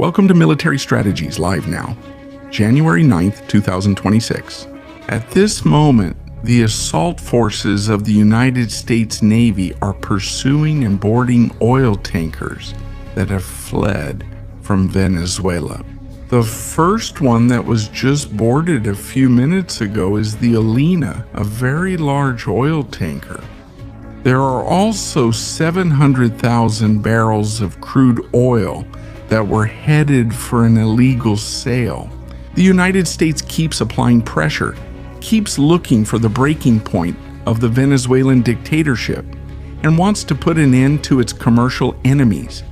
Welcome to Military Strategies Live now, January 9th, 2026. At this moment, the assault forces of the United States Navy are pursuing and boarding oil tankers that have fled from Venezuela. The first one that was just boarded a few minutes ago is the Olina, a very large oil tanker. There are also 700,000 barrels of crude oil that were headed for an illegal sale. The United States keeps applying pressure, keeps looking for the breaking point of the Venezuelan dictatorship, and wants to put an end to its commercial enemies,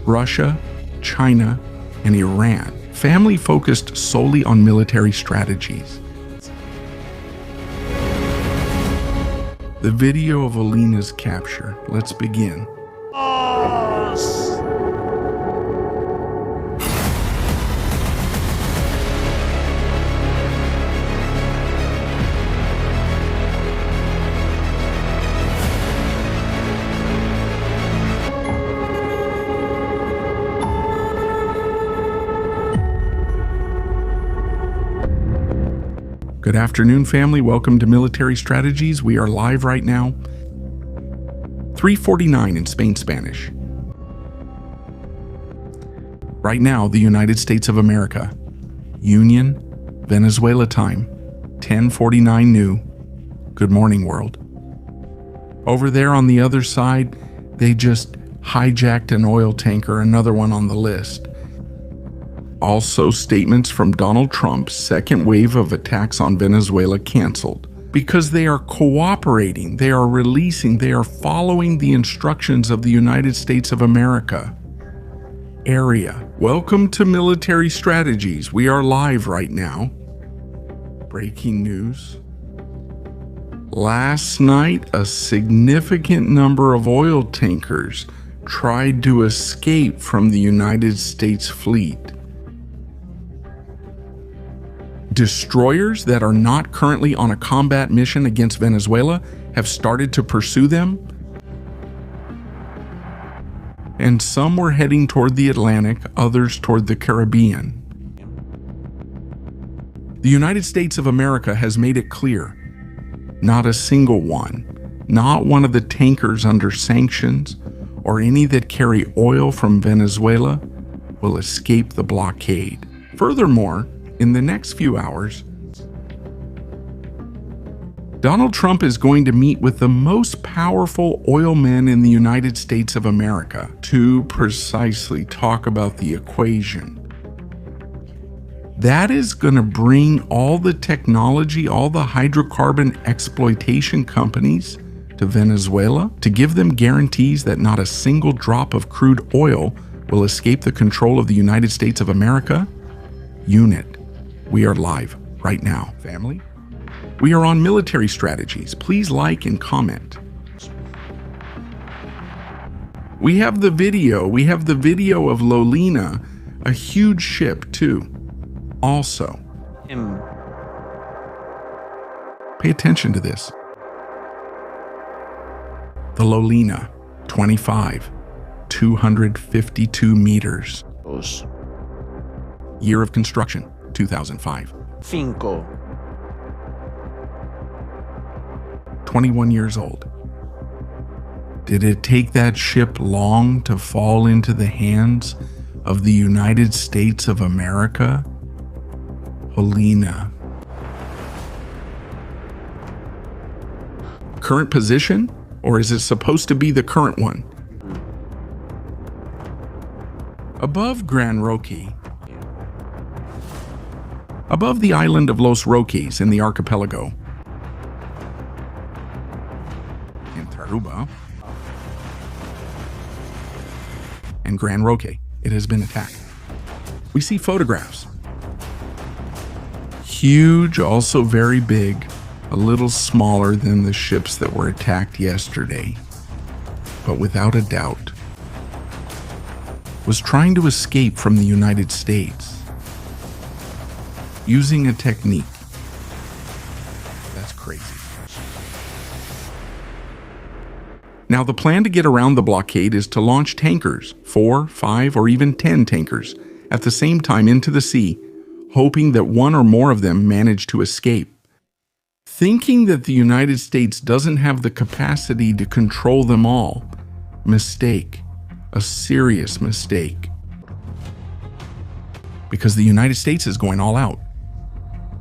Russia, China, and Iran. Family focused solely on military strategies. The video of Olina's capture. Let's begin. Good afternoon, family. Welcome to Military Strategies. We are live right now. 3:49 in Spain Spanish. Right now, the United States of America, Union, Venezuela time, 10:49 new. Good morning, world. Over there on the other side, they just hijacked an oil tanker, another one on the list. Also, statements from Donald Trump's second wave of attacks on Venezuela canceled because they are cooperating, they are releasing, they are following the instructions of the United States of America. Area. Welcome to Military Strategies. We are live right now. Breaking news. Last night, a significant number of oil tankers tried to escape from the United States fleet. Destroyers that are not currently on a combat mission against Venezuela have started to pursue them, and some were heading toward the Atlantic, others toward the Caribbean. The United States of America has made it clear, not a single one, not one of the tankers under sanctions or any that carry oil from Venezuela will escape the blockade. Furthermore, in the next few hours, Donald Trump is going to meet with the most powerful oil men in the United States of America to precisely talk about the equation. That is going to bring all the technology, all the hydrocarbon exploitation companies to Venezuela to give them guarantees that not a single drop of crude oil will escape the control of the United States of America. Unit. We are live right now, family. We are on Military Strategies. Please like and comment. We have the video. We have the video of Olina, a huge ship too. Also, pay attention to this. The Olina, 25, 252 meters. Year of construction, 2005. 21 years old. Did it take that ship long to fall into the hands of the United States of America? Olina. Current position? Or is it supposed to be the current one? Above Gran Roque, above the island of Los Roques in the archipelago, in Taruba, and Gran Roque, it has been attacked. We see photographs. Huge, also very big, a little smaller than the ships that were attacked yesterday, but without a doubt, was trying to escape from the United States using a technique. That's crazy. Now, the plan to get around the blockade is to launch tankers, 4, 5, or even 10 tankers, at the same time into the sea, hoping that one or more of them manage to escape. Thinking that the United States doesn't have the capacity to control them all. Mistake. A serious mistake. Because the United States is going all out.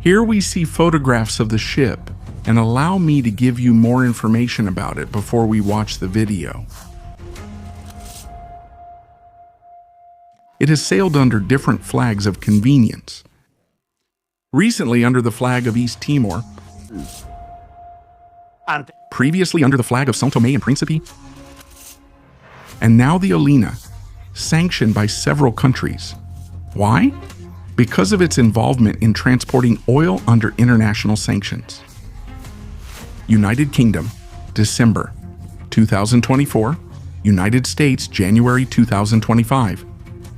Here we see photographs of the ship, and allow me to give you more information about it before we watch the video. It has sailed under different flags of convenience. Recently under the flag of East Timor, previously under the flag of São Tomé and Príncipe, and now the Olina, sanctioned by several countries. Why? Because of its involvement in transporting oil under international sanctions. United Kingdom, December 2024. United States, January 2025.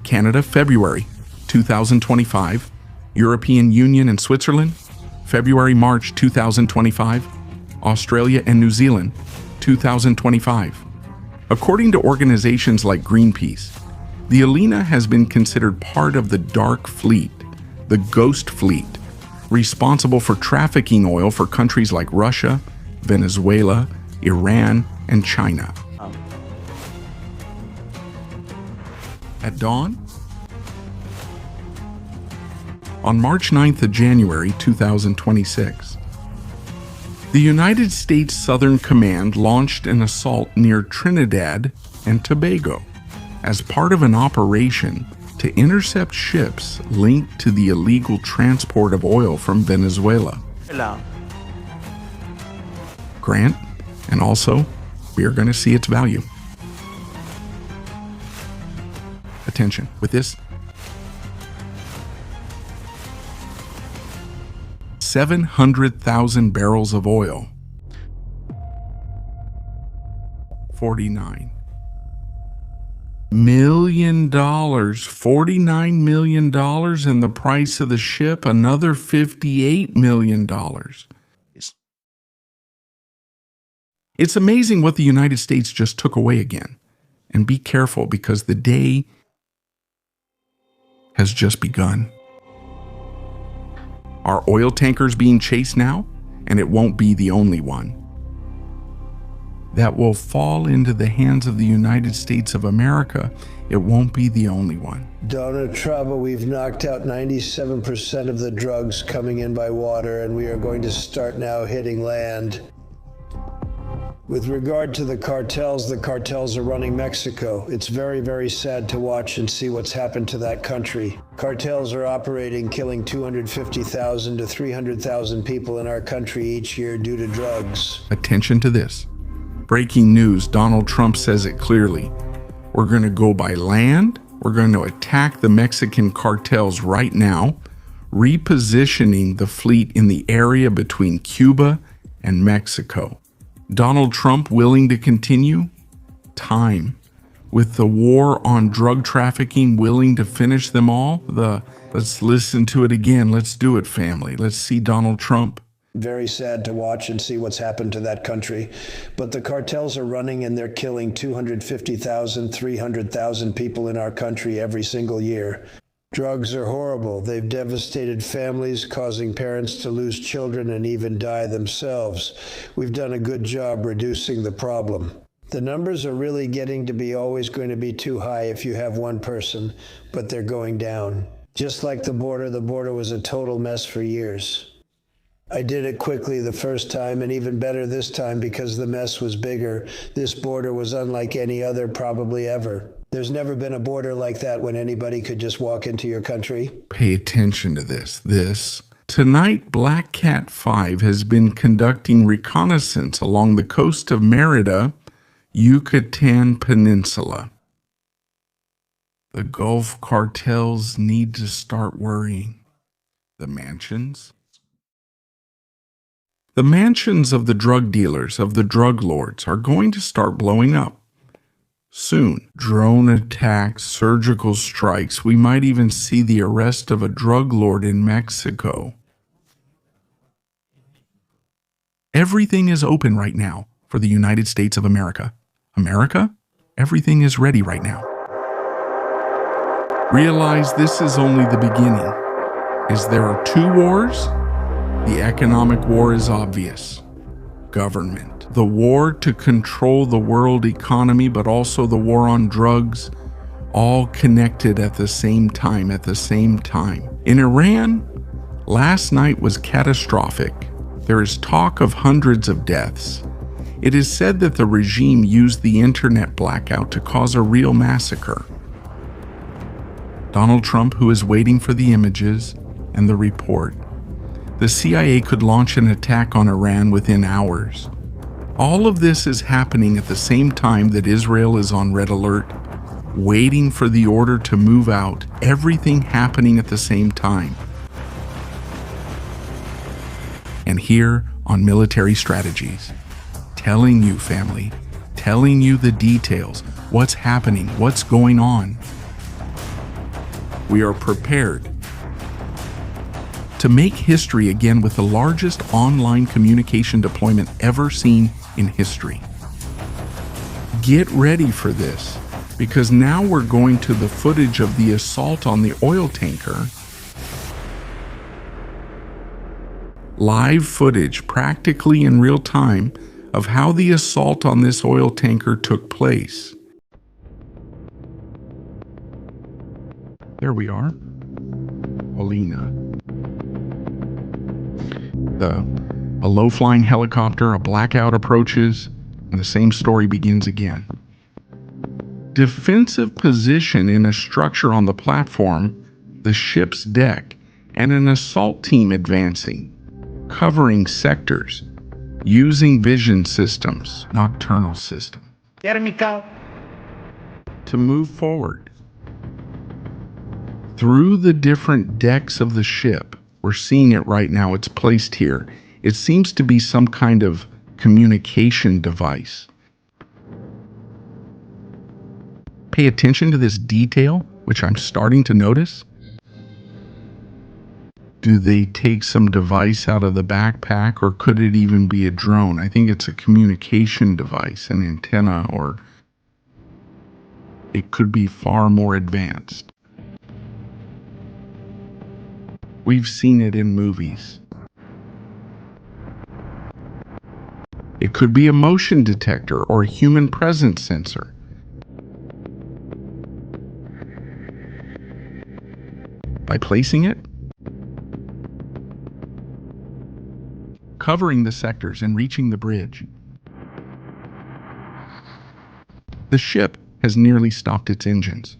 Canada, February 2025. European Union and Switzerland, February-March 2025. Australia and New Zealand, 2025. According to organizations like Greenpeace, the Olina has been considered part of the Dark Fleet, the Ghost Fleet, responsible for trafficking oil for countries like Russia, Venezuela, Iran, and China. At dawn? On March 9th of January 2026, the United States Southern Command launched an assault near Trinidad and Tobago as part of an operation to intercept ships linked to the illegal transport of oil from Venezuela. Grant, and also, we are going to see its value. Attention, with this, 700,000 barrels of oil. 49 million dollars, $49 million, and the price of the ship, another $58 million. It's amazing what the United States just took away again. And be careful, because the day has just begun. Are oil tankers being chased now? And it won't be the only one. That will fall into the hands of the United States of America. It won't be the only one. Donald Trump, we've knocked out 97% of the drugs coming in by water, and we are going to start now hitting land. With regard to the cartels are running Mexico. It's very, very sad to watch and see what's happened to that country. Cartels are operating, killing 250,000 to 300,000 people in our country each year due to drugs. Attention to this. Breaking news, Donald Trump says it clearly. We're going to go by land. We're going to attack the Mexican cartels right now, repositioning the fleet in the area between Cuba and Mexico. Donald Trump willing to continue? Time. With the war on drug trafficking willing to finish them all? Let's listen to it again. Let's do it, family. Let's see Donald Trump. Very sad to watch and see what's happened to that country. But the cartels are running, and they're killing 250,000, 300,000 people in our country every single year. Drugs are horrible. They've devastated families, causing parents to lose children and even die themselves. We've done a good job reducing the problem. The numbers are really getting to be always going to be too high if you have one person, but they're going down. Just like the border was a total mess for years. I did it quickly the first time, and even better this time because the mess was bigger. This border was unlike any other probably ever. There's never been a border like that when anybody could just walk into your country. Pay attention to this. Tonight, Black Cat 5 has been conducting reconnaissance along the coast of Merida, Yucatan Peninsula. The Gulf cartels need to start worrying. The mansions? The mansions of the drug dealers, of the drug lords, are going to start blowing up. Soon, drone attacks, surgical strikes, we might even see the arrest of a drug lord in Mexico. Everything is open right now for the United States of America. America? Everything is ready right now. Realize this is only the beginning. As there are two wars, the economic war is obvious. Government. The war to control the world economy, but also the war on drugs, all connected at the same time, In Iran, last night was catastrophic. There is talk of hundreds of deaths. It is said that the regime used the internet blackout to cause a real massacre. Donald Trump, who is waiting for the images and the report. The CIA could launch an attack on Iran within hours. All of this is happening at the same time that Israel is on red alert, waiting for the order to move out, everything happening at the same time. And here on Military Strategies, telling you, family, telling you the details, what's happening, what's going on. We are prepared to make history again with the largest online communication deployment ever seen in history. Get ready for this, because now we're going to the footage of the assault on the oil tanker. Live footage, practically in real time, of how the assault on this oil tanker took place. There we are. Olina. A low-flying helicopter, a blackout approaches, and the same story begins again. Defensive position in a structure on the platform, the ship's deck, and an assault team advancing, covering sectors, using vision systems, nocturnal system, to move forward. Through the different decks of the ship, we're seeing it right now, it's placed here. It seems to be some kind of communication device. Pay attention to this detail, which I'm starting to notice. Do they take some device out of the backpack, or could it even be a drone? I think it's a communication device, an antenna, or it could be far more advanced. We've seen it in movies. It could be a motion detector or a human presence sensor. By placing it, covering the sectors and reaching the bridge, the ship has nearly stopped its engines.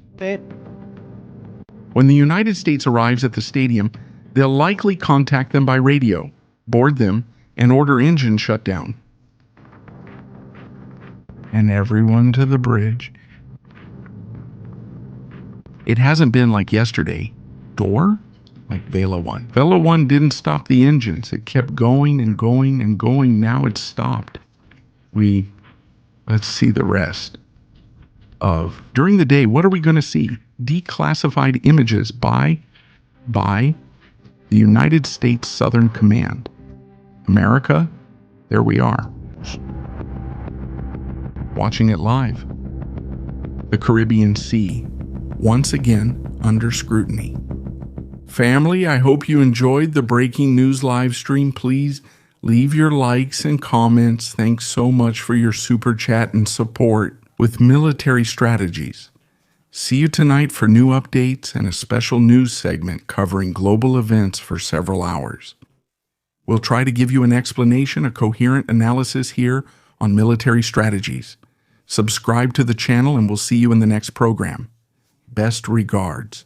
When the United States arrives at the stadium, they'll likely contact them by radio, board them, and order engine shutdown. And everyone to the bridge. It hasn't been like yesterday. Door? Like Vela 1. Vela 1 didn't stop the engines. It kept going and going and going. Now it's stopped. Let's see the rest of. During the day, what are we going to see? Declassified images by the United States Southern Command. America, there we are. Watching it live. The Caribbean Sea, once again under scrutiny. Family, I hope you enjoyed the breaking news live stream. Please leave your likes and comments. Thanks so much for your super chat and support with Military Strategies. See you tonight for new updates and a special news segment covering global events for several hours. We'll try to give you an explanation, a coherent analysis here on Military Strategies. Subscribe to the channel and we'll see you in the next program. Best regards.